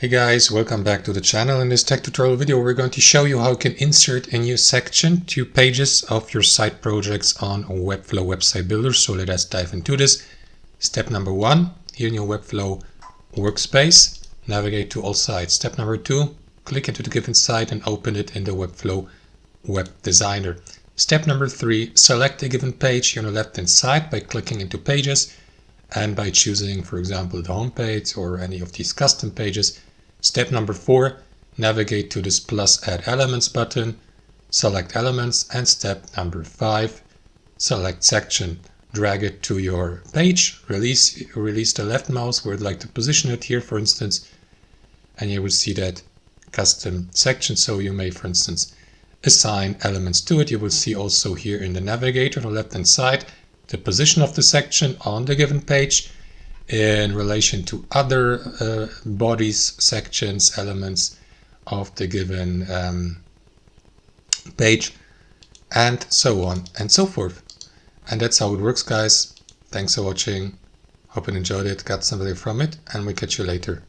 Hey guys, welcome back to the channel. In this tech tutorial video, we're going to show you how you can insert a new section to pages of your site projects on Webflow website builder. So let us dive into this. Step number 1, here in your Webflow workspace, navigate to all sites. Step number 2, click into the given site and open it in the Webflow web designer. Step number 3, select a given page here on the left hand side by clicking into pages and by choosing, for example, the home page or any of these custom pages. Step number 4, navigate to this plus add elements button, select elements, and step number 5, select section. Drag it to your page, release the left mouse where you'd like to position it here, for instance, and you will see that custom section. So you may, for instance, assign elements to it. You will see also here in the navigator on the left hand side the position of the section on the given page in relation to other bodies, sections, elements of the given page, and so on and so forth. And that's how it works, guys. Thanks for watching. Hope you enjoyed it, got some value from it, and we'll catch you later.